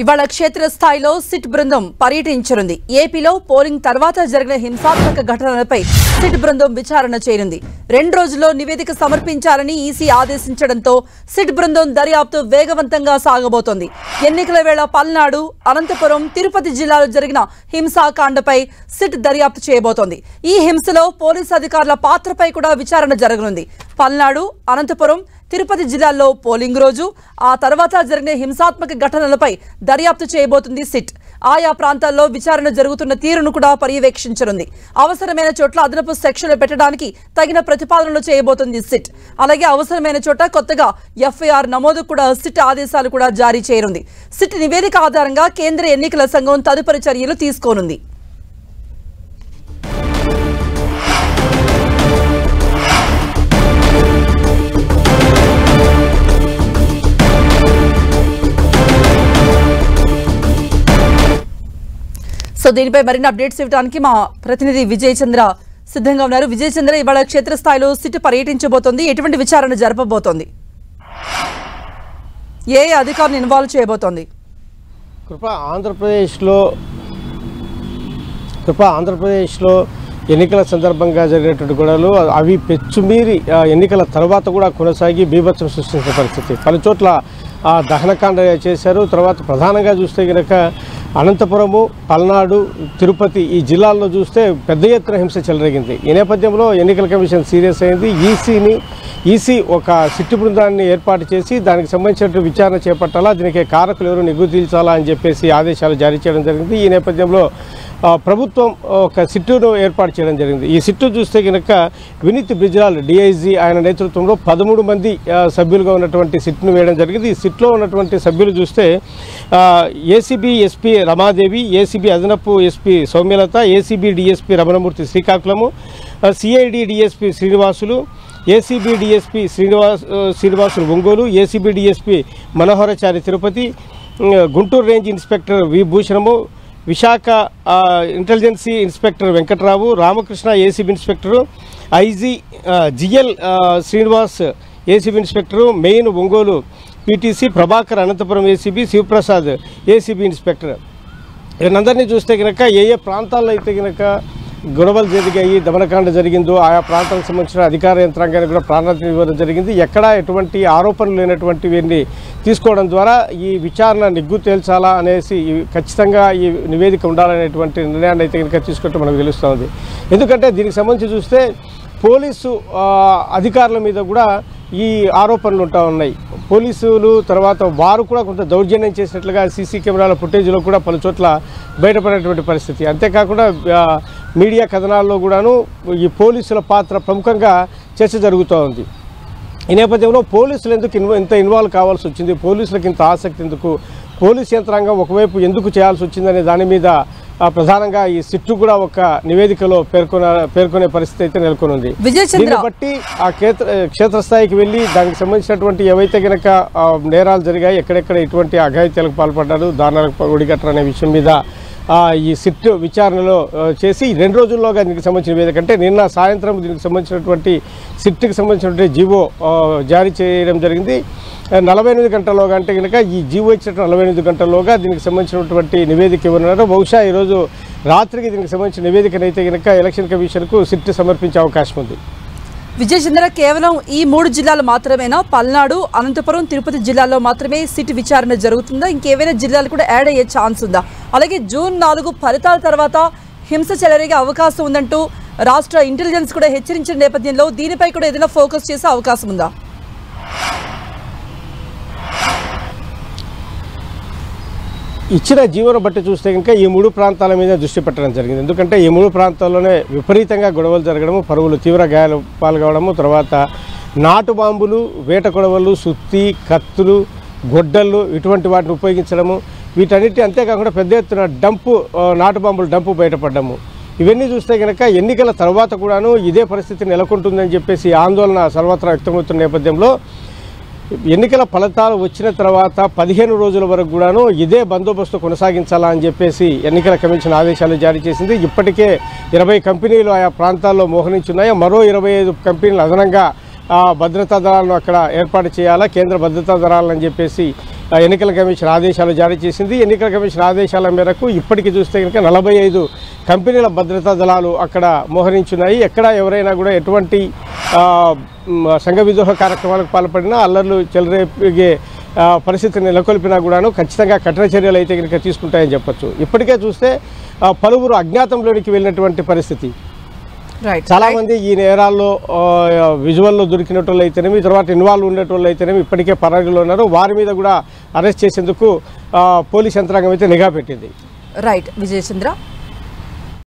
ఇవాళ క్షేత్రస్థాయిలో సిట్ బృందం పర్యటించనుంది. ఏపీలో పోలింగ్ తర్వాత జరిగిన హింసాత్మక ఘటనలపై సిట్ బృందం విచారణ చేయనుంది. 2 రోజుల్లో నివేదిక సమర్పించాలని ఈసీ ఆదేశించడంతో సిట్ బృందం దర్యాప్తు వేగవంతంగా సాగబోతోంది. ఎన్నికల వేళ పల్నాడు, అనంతపురం, తిరుపతి జిల్లాలో జరిగిన హింసాకాండపై సిట్ దర్యాప్తు చేయబోతోంది. ఈ హింసలో పోలీసు అధికారుల పాత్రపై కూడా విచారణ జరగనుంది. పల్నాడు, అనంతపురం, తిరుపతి జిల్లాల్లో పోలింగ్ రోజు, ఆ తర్వాత జరిగిన హింసాత్మక ఘటనలపై దర్యాప్తు చేయబోతుంది సిట్. ఆయా ప్రాంతాల్లో విచారణ జరుగుతున్న తీరును కూడా పర్యవేక్షించనుంది. అవసరమైన చోట్ల అదనపు సెక్షన్లు పెట్టడానికి తగిన ప్రతిపాదనలు చేయబోతుంది సిట్. అలాగే అవసరమైన చోట కొత్తగా ఎఫ్ఐఆర్ నమోదు కూడా సిట్ ఆదేశాలు కూడా జారీ చేయనుంది. సిట్ నివేదిక ఆధారంగా కేంద్ర ఎన్నికల సంఘం తదుపరి చర్యలు తీసుకోనుంది. సో దీనిపై మరిన్ని అప్డేట్స్ ఇవ్వడానికి మా ప్రతినిధి విజయ్ చంద్ర సిద్ధంగా ఉన్నారు. విజయ్ చంద్ర, ఇవాళ క్షేత్రస్థాయిలో సిట్ పర్యటించబోతోంది. ఎటువంటి విచారణ జరపబోతోంది? ఏ అధికారులు ఇన్వాల్వ్ చేయబోతోంది? కృప ఆంధ్రప్రదేశ్లో ఎన్నికల సందర్భంగా జరిగినటువంటి గొడవలు అవి పెచ్చుమీరి ఎన్నికల తర్వాత కూడా కొనసాగి బీభత్సం సృష్టించిన పరిస్థితి. పలు చోట్ల దహనకాండ చేశారు. తర్వాత ప్రధానంగా చూస్తే కనుక అనంతపురము, పల్నాడు, తిరుపతి ఈ జిల్లాల్లో చూస్తే పెద్ద ఎత్తున హింస చెలరేగింది. ఈ నేపథ్యంలో ఎన్నికల కమిషన్ సీరియస్ అయింది. ఈసీ ఒక సిట్టు బృందాన్ని ఏర్పాటు చేసి దానికి సంబంధించిన విచారణ చేపట్టాలా, దీనికి కారకులు ఎవరు నిగ్గు తీల్చాలా అని చెప్పేసి ఆదేశాలు జారీ చేయడం జరిగింది. ఈ నేపథ్యంలో ప్రభుత్వం ఒక సిట్టును ఏర్పాటు చేయడం జరిగింది. ఈ సిట్టు చూస్తే కనుక వినీత్ బ్రిజ్లాల్ డిఐజీ ఆయన నేతృత్వంలో 13 మంది సభ్యులుగా ఉన్నటువంటి సిట్ను వేయడం జరిగింది. ఈ సిట్లో ఉన్నటువంటి సభ్యులు చూస్తే ఏసీబీ ఎస్పీ రమాదేవి, ఏసీబీ అదనపు SP Soumyalatha, ACB DSP Ramanamurthy Srikakulam, CID DSP Srinivasulu, ACB DSP Srinivasulu Ongole, ACB DSP Manoharachari Tirupati, Guntur range inspector V Bhushanam, Visakha intelligence inspector Venkatrao, Ramakrishna ACB inspector, IG GL Srinivas ACB inspector, main Ongole PTC Prabhakar Anantapur ACB, Sivaprasad ACB inspector. వీళ్ళందరినీ చూస్తే కనుక ఏ ప్రాంతాల్లో అయితే కనుక గొడవలు జరిగాయి, దమనకాండ జరిగిందో ఆయా ప్రాంతాలకు సంబంధించిన అధికార యంత్రాంగానికి కూడా ప్రాధాన్యత ఇవ్వడం జరిగింది. ఎక్కడా ఎటువంటి ఆరోపణలు లేనటువంటి వీరిని తీసుకోవడం ద్వారా ఈ విచారణ నిగ్గు తేల్చాలా అనేసి ఖచ్చితంగా ఈ నివేదిక ఉండాలనేటువంటి నిర్ణయాన్ని అయితే కనుక తీసుకుంటే మనకు తెలుస్తుంది. ఎందుకంటే దీనికి సంబంధించి చూస్తే పోలీసు అధికారుల మీద కూడా ఈ ఆరోపణలు ఉంటా ఉన్నాయి. పోలీసులు తర్వాత వారు కూడా కొంత దౌర్జన్యం చేసినట్లుగా సీసీ కెమెరాల ఫుటేజ్లో కూడా పలు చోట్ల బయటపడేటువంటి పరిస్థితి. అంతేకాకుండా మీడియా కథనాల్లో కూడాను ఈ పోలీసుల పాత్ర ప్రముఖంగా చర్చ జరుగుతూ ఉంది. ఈ నేపథ్యంలో పోలీసులు ఎందుకు ఇంత ఇన్వాల్వ్ కావాల్సి వచ్చింది, పోలీసులకు ఇంత ఆసక్తి ఎందుకు, పోలీస్ యంత్రాంగం ఒకవైపు ఎందుకు చేయాల్సి వచ్చిందనే దాని మీద ప్రధానంగా ఈ సిట్టు కూడా ఒక నివేదికలో పేర్కొనే పరిస్థితి అయితే నెలకొనుంది. దీన్ని బట్టి ఆ క్షేత్రస్థాయికి వెళ్ళి దానికి సంబంధించినటువంటి ఏవైతే కనుక నేరాలు జరిగాయి, ఎక్కడెక్కడ ఇటువంటి అఘాయిత్యాలకు పాల్పడ్డారు, దారుణాలకు ఒడిగట్టరు అనే విషయం మీద ఈ సిట్ విచారణలో చేసి 2 రోజుల్లోగా దీనికి సంబంధించిన నివేదిక, అంటే నిన్న సాయంత్రం దీనికి సంబంధించినటువంటి సిట్కి సంబంధించినటువంటి జీవో జారీ చేయడం జరిగింది. 48 గంటల్లోగా, అంటే కనుక ఈ జీవో ఇచ్చినట్టు 48 గంటల్లోగా దీనికి సంబంధించినటువంటి నివేదిక ఇవ్వనున్నారు. బహుశా ఈరోజు రాత్రికి దీనికి సంబంధించిన నివేదికనైతే కనుక ఎలక్షన్ కమిషన్కు సిట్ సమర్పించే అవకాశం ఉంది. విజయ్ చంద్ర, కేవలం ఈ 3 జిల్లాలు మాత్రమేనా? పల్నాడు, అనంతపురం, తిరుపతి జిల్లాల్లో మాత్రమే సిట్ విచారణ జరుగుతుందా? ఇంకేమైనా జిల్లాలు కూడా యాడ్ అయ్యే ఛాన్స్ ఉందా? అలాగే జూన్ 4 ఫలితాల తర్వాత హింస చెలరేగే అవకాశం ఉందంటూ రాష్ట్ర ఇంటెలిజెన్స్ కూడా హెచ్చరించిన నేపథ్యంలో దీనిపై కూడా ఏదైనా ఫోకస్ చేసే అవకాశం ఉందా? ఇచ్చిన జీవోను బట్టి చూస్తే కనుక ఈ 3 ప్రాంతాల మీద దృష్టి పెట్టడం జరిగింది. ఎందుకంటే ఈ 3 ప్రాంతాల్లోనే విపరీతంగా గొడవలు జరగడము, పరువులు తీవ్ర గాయాలు పాల్గొనడము, తర్వాత నాటు బాంబులు, వేట గొడవలు, సుత్తి, కత్తులు, గొడ్డళ్ళు ఇటువంటి వాటిని ఉపయోగించడము, వీటన్నిటి అంతేకాకుండా పెద్ద ఎత్తున నాటు బాంబులు డంపు బయటపడ్డము. ఇవన్నీ చూస్తే కనుక ఎన్నికల తర్వాత కూడాను ఇదే పరిస్థితి నెలకొంటుందని చెప్పేసి ఆందోళన సర్వత్రా వ్యక్తమవుతున్న నేపథ్యంలో ఎన్నికల ఫలితాలు వచ్చిన తర్వాత 15 రోజుల వరకు కూడాను ఇదే బందోబస్తు కొనసాగించాలా అని చెప్పేసి ఎన్నికల కమిషన్ ఆదేశాలు జారీ చేసింది. ఇప్పటికే 20 కంపెనీలు ఆయా ప్రాంతాల్లో మోహరించున్నాయి. మరో 25 కంపెనీలు అదనంగా భద్రతా దళాలను అక్కడ ఏర్పాటు చేయాలా, కేంద్ర భద్రతా దళాలని చెప్పేసి ఎన్నికల కమిషన్ ఆదేశాలు జారీ చేసింది. ఎన్నికల కమిషన్ ఆదేశాల మేరకు ఇప్పటికీ చూస్తే కనుక 45 కంపెనీల భద్రతా దళాలు అక్కడ మోహరించున్నాయి. ఎక్కడ ఎవరైనా కూడా ఎటువంటి సంఘ విద్రోహ కార్యక్రమాలకు పాల్పడినా, అల్లర్లు చెలరేగే పరిస్థితిని నెలకొల్పినా కూడాను ఖచ్చితంగా కఠిన చర్యలు అయితే కనుక తీసుకుంటాయని చెప్పొచ్చు. ఇప్పటికే చూస్తే పలువురు అజ్ఞాతంలోనికి వెళ్ళినటువంటి పరిస్థితి. చాలా మంది ఈ నేరాల్లో విజువల్లో దొరికినట్లు అయితేనేమి, తర్వాత ఇన్వాల్వ్ ఉండేటోళ్ళు అయితేనేమి ఇప్పటికే పరారీలో ఉన్నారు. వారి మీద కూడా అరెస్ట్ చేసేందుకు పోలీస్ యంత్రాంగం అయితే నిఘా పెట్టింది. రైట్ విజయచంద్ర.